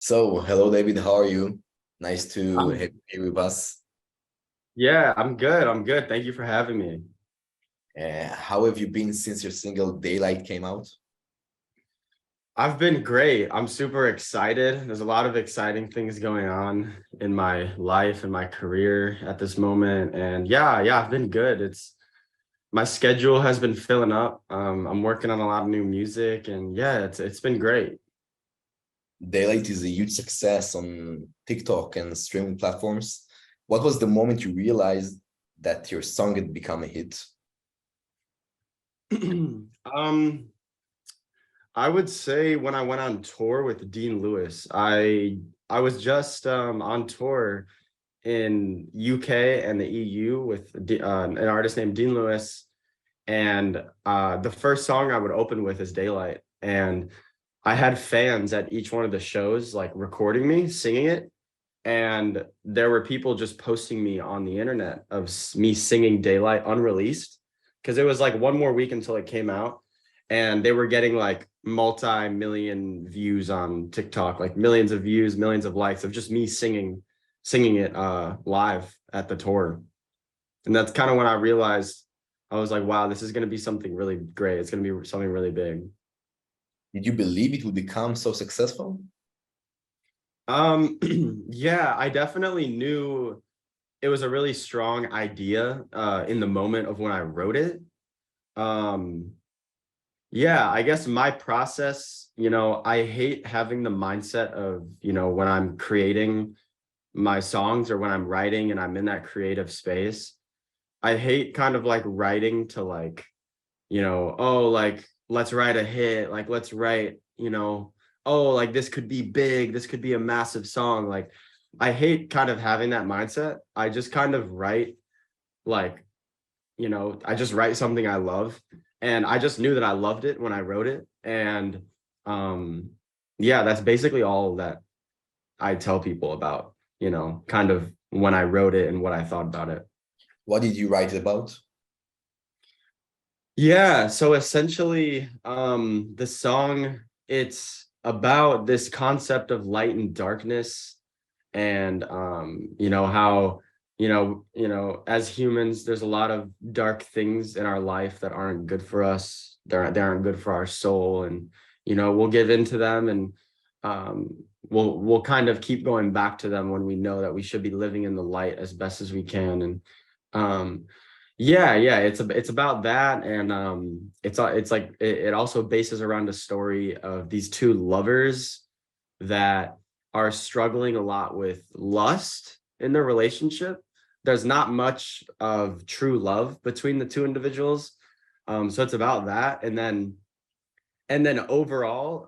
So, hello, David. How are you? Nice to I'm, have you here with us. yeah, I'm good. I'm good. Thank you for having me. How have you been since your single Daylight came out? I've been great. I'm super excited. There's a lot of exciting things going on in my life and my career at this moment. And yeah, I've been good. It's my schedule has been filling up. I'm working on a lot of new music and yeah, it's been great. Daylight is a huge success on TikTok and streaming platforms. What was the moment you realized that your song had become a hit? Um, I would say when I went on tour with Dean Lewis, I was just on tour in UK and the EU with an artist named Dean Lewis, and the first song I would open with is Daylight, and I had fans at each one of the shows like recording me singing it, and there were people just posting me on the internet of me singing Daylight unreleased because it was like one more week until it came out, and they were getting like multi-million views on TikTok, like millions of views, millions of likes of just me singing it live at the tour. And that's kind of when I realized I was like, wow, this is going to be something really great. It's going to be something really big. Did you believe it would become so successful? Yeah, I definitely knew it was a really strong idea in the moment of when I wrote it. Um, yeah, I guess my process, I hate having the mindset of, when I'm creating my songs or when I'm writing and I'm in that creative space, I hate kind of like writing to like, oh, like let's write a hit, like let's write, oh, like this could be big, this could be a massive song. Like I hate kind of having that mindset. I just kind of write like, I just write something I love. And I just knew that I loved it when I wrote it. And um yeah, that's basically all that I tell people about, kind of when I wrote it and what I thought about it. What did you write about? Yeah, so essentially, the song, it's about this concept of light and darkness, and how, as humans, there's a lot of dark things in our life that aren't good for us. They aren't good for our soul, and we'll give into them, and we'll kind of keep going back to them when we know that we should be living in the light as best as we can. And um yeah, it's about that, and it's like it also bases around a story of these two lovers that are struggling a lot with lust in their relationship. There's not much of true love between the two individuals. So it's about that, and then overall,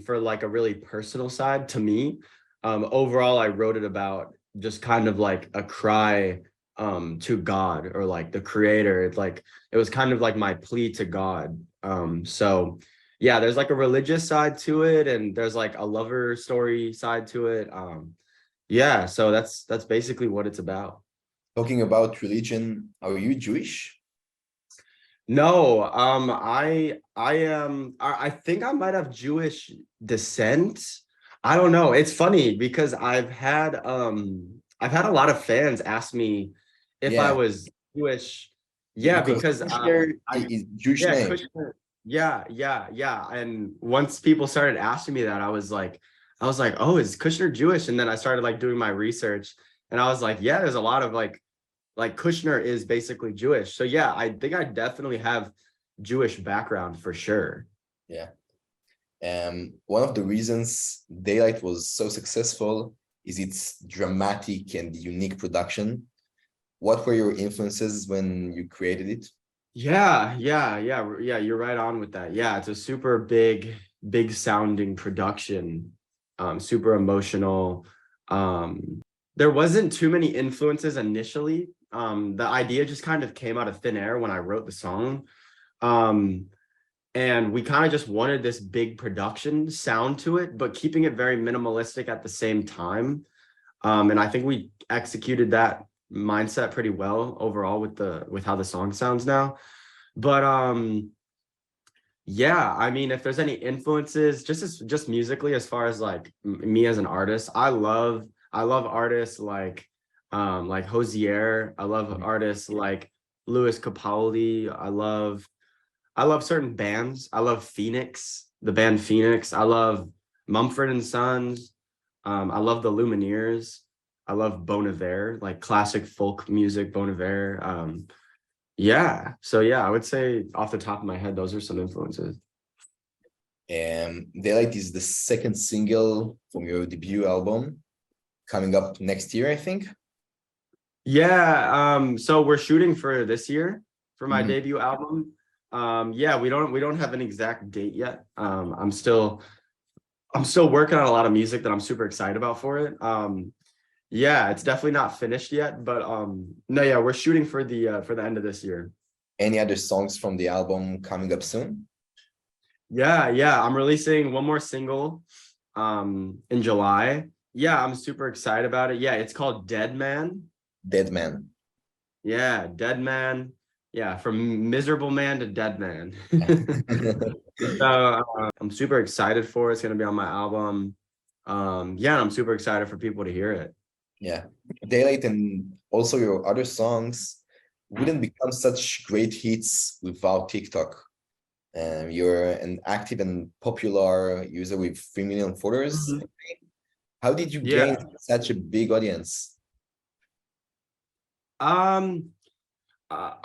for like a really personal side to me, overall I wrote it about just kind of like a cry to God, or like the creator. It's like it was kind of like my plea to God. So yeah, there's like a religious side to it, and there's like a lover story side to it. Yeah, so that's basically what it's about. Talking about religion, are you Jewish? No, I think I might have Jewish descent. I don't know. It's funny because I've had a lot of fans ask me if I Yeah, was Jewish. Yeah, because because Kosher is Jewish yeah, name. Kushner, yeah. And once people started asking me that, I was like, oh, is Kushner Jewish? And then I started like doing my research, and I was like, yeah, there's a lot of like Kushner is basically Jewish. So yeah, I think I definitely have Jewish background for sure. Yeah. One of the reasons Daylight was so successful is its dramatic and unique production. What were your influences when you created it? Yeah. You're right on with that. Yeah, it's a super big sounding production, super emotional. There wasn't too many influences initially. The idea just kind of came out of thin air when I wrote the song. Um, and we kind of just wanted this big production sound to it, but keeping it very minimalistic at the same time. And I think we executed that mindset pretty well overall with how the song sounds now. But Yeah, I mean, if there's any influences, just musically, as far as like me as an artist, I love artists like Hosier. I love artists like Louis Capaldi. I love certain bands. I love Phoenix, the band Phoenix. I love Mumford and Sons. I love the Lumineers. I love Bon Iver, like classic folk music, Bon Iver. Yeah. So yeah, I would say off the top of my head, those are some influences. Daylight is the second single from your debut album, coming up next year, I think. Yeah. So we're shooting for this year for my Mhm. debut album. Yeah, we don't have an exact date yet. I'm still working on a lot of music that I'm super excited about for it. Yeah, it's definitely not finished yet, but no, yeah, we're shooting for the end of this year. Any other songs from the album coming up soon? Yeah, I'm releasing one more single in July. Yeah, I'm super excited about it. Yeah, it's called Dead Man. Dead Man. Yeah, Dead Man. Yeah, from miserable man to dead man. So I'm super excited for it. It's gonna be on my album. Yeah, and I'm super excited for people to hear it. Yeah. Daylight and also your other songs wouldn't become such great hits without TikTok. You're an active and popular user with 3 million followers. Mhm. How did you Yeah. gain such a big audience? I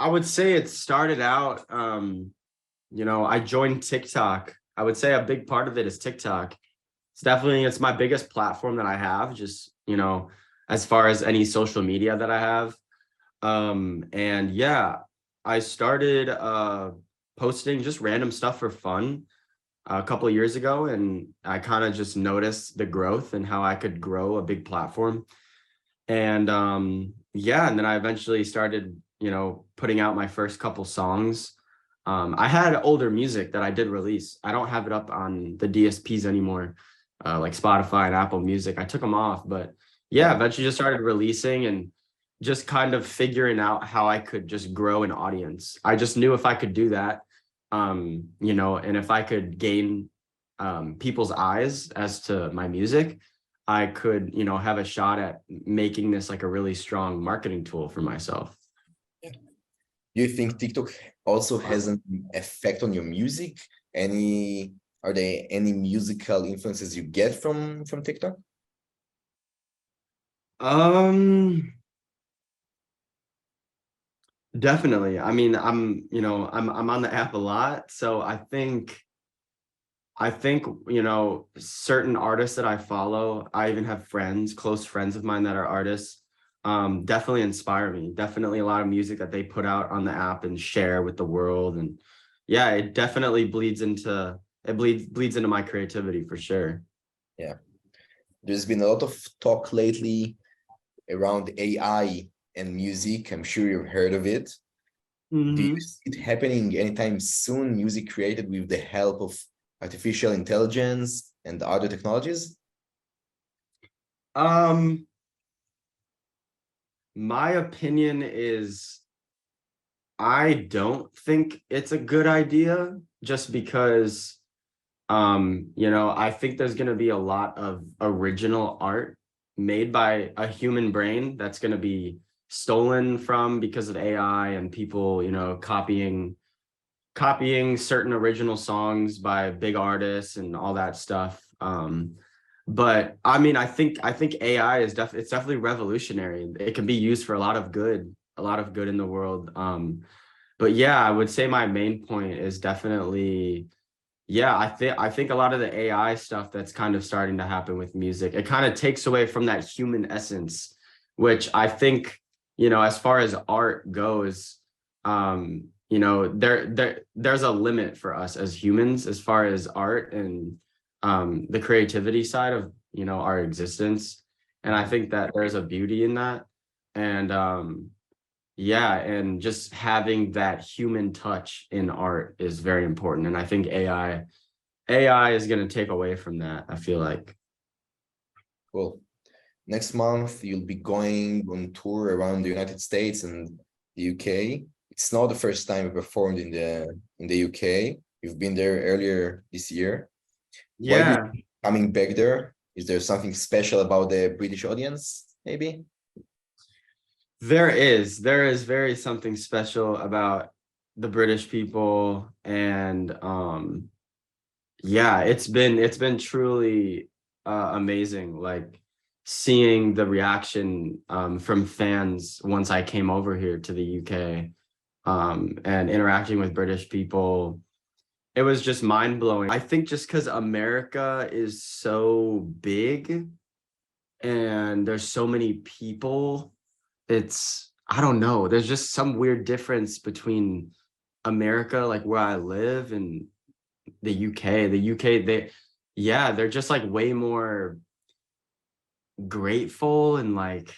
would say it started out, I joined TikTok. I would say a big part of it is TikTok. It's my biggest platform that I have, just, as far as any social media that I have. And yeah, I started posting just random stuff for fun a couple of years ago, and I kind of just noticed the growth and how I could grow a big platform. And yeah, and then I eventually started, putting out my first couple songs. I had older music that I did release. I don't have it up on the DSPs anymore, like Spotify and Apple Music. I took them off, but yeah, eventually just started releasing and just kind of figuring out how I could just grow an audience. I just knew if I could do that, and if I could gain people's eyes as to my music, I could, have a shot at making this like a really strong marketing tool for myself. Do you think TikTok also has an effect on your music? Are there any musical influences you get from TikTok? Definitely. I mean, I'm on the app a lot, so I think, certain artists that I follow, I even have close friends of mine that are artists, definitely inspire me. Definitely a lot of music that they put out on the app and share with the world. And yeah, it definitely bleeds into my creativity for sure. Yeah. There's been a lot of talk lately around AI and music. I'm sure you've heard of it. Do you see it happening anytime soon? Music created with the help of artificial intelligence and other technologies? My opinion is I don't think it's a good idea, just because I think there's going to be a lot of original art made by a human brain that's going to be stolen from because of AI and people, copying certain original songs by big artists and all that stuff. But I mean, I think AI is it's definitely revolutionary. It can be used for a lot of good in the world. But yeah, I would say my main point is definitely, yeah, I think a lot of the AI stuff that's kind of starting to happen with music, it kind of takes away from that human essence, which I think, as far as art goes, there's a limit for us as humans as far as art and the creativity side of, our existence. And I think that there's a beauty in that. And yeah, and just having that human touch in art is very important. And I think AI is going to take away from that, I feel like. Cool. Next month, you'll be going on tour around the United States and the UK. It's not the first time you performed in the UK. You've been there earlier this year. Why Yeah. do you coming back there? Is there something special about the British audience, maybe? There is very something special about the British people, and yeah, it's been truly amazing, like seeing the reaction from fans once I came over here to the UK, and interacting with British people. It was just mind-blowing. I think just because America is so big and there's so many people, I don't know, there's just some weird difference between America, like where I live, and the UK. The UK, they're just like way more grateful, and like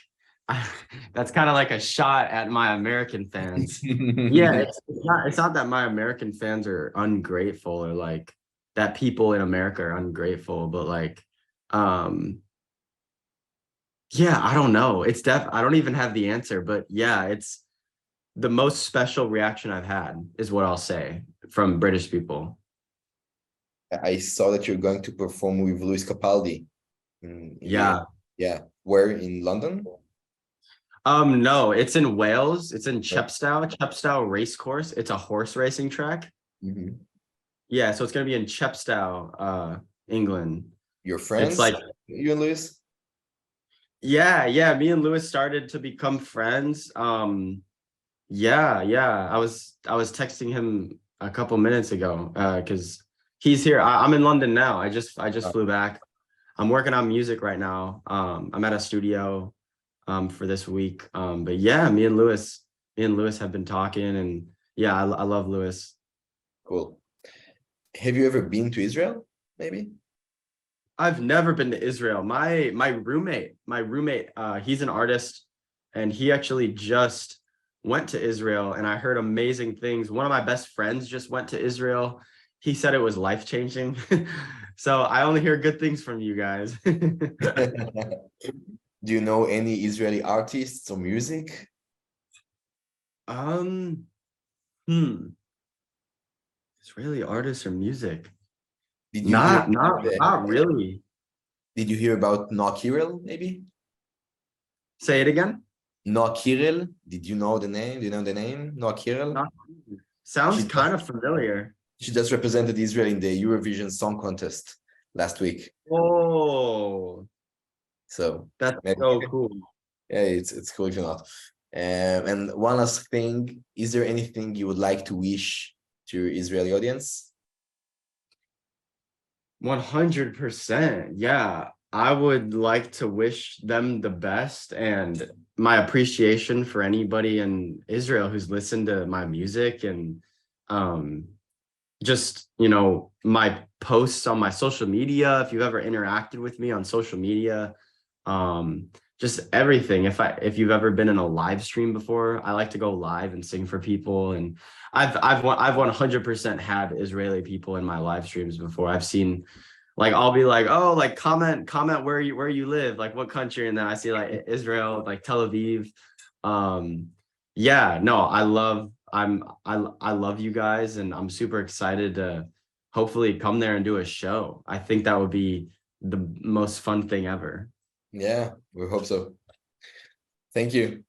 that's kind of like a shot at my American fans. Yeah, it's not that my American fans are ungrateful, or like that people in America are ungrateful, but like yeah, I don't know. I don't even have the answer, but yeah, it's the most special reaction I've had, is what I'll say, from British people. I saw that you're going to perform with Luis Capaldi. Yeah. Yeah. Where, in London? No, it's in Wales. It's in Chepstow Racecourse. It's a horse racing track. Mm-hmm. Yeah, so it's gonna be in Chepstow, England. Your friends? It's like, you and Luis? Yeah. Me and Lewis started to become friends. Yeah. I was texting him a couple minutes ago, because he's here. I'm in London now. I just flew back. I'm working on music right now. I'm at a studio for this week. But yeah, me and Lewis have been talking, and yeah, I love Lewis. Cool. Have you ever been to Israel, maybe? I've never been to Israel. My roommate, he's an artist, and he actually just went to Israel, and I heard amazing things. One of my best friends just went to Israel. He said it was life-changing. So I only hear good things from you guys. Do you know any Israeli artists or music? Israeli artists or music? Did you not really. Did you hear about Noah Kirel, maybe? Say it again. Noah Kirel. Did you know the name? Do you know the name? Noah Kirel? Sounds kind of familiar. She just represented Israel in the Eurovision Song Contest last week. Oh, so that's so cool. Yeah, it's cool if you're not. And one last thing, is there anything you would like to wish to your Israeli audience? 100%. Yeah, I would like to wish them the best, and my appreciation for anybody in Israel who's listened to my music, and just, my posts on my social media, if you've ever interacted with me on social media, just everything. If you've ever been in a live stream before, I like to go live and sing for people, and I've 100% had Israeli people in my live streams before. I've seen, like, I'll be like, oh, like comment where you live, like what country, and then I see like Israel, like Tel Aviv. Yeah, no, I love you guys, and I'm super excited to hopefully come there and do a show. I think that would be the most fun thing ever. Yeah, we hope so. Thank you.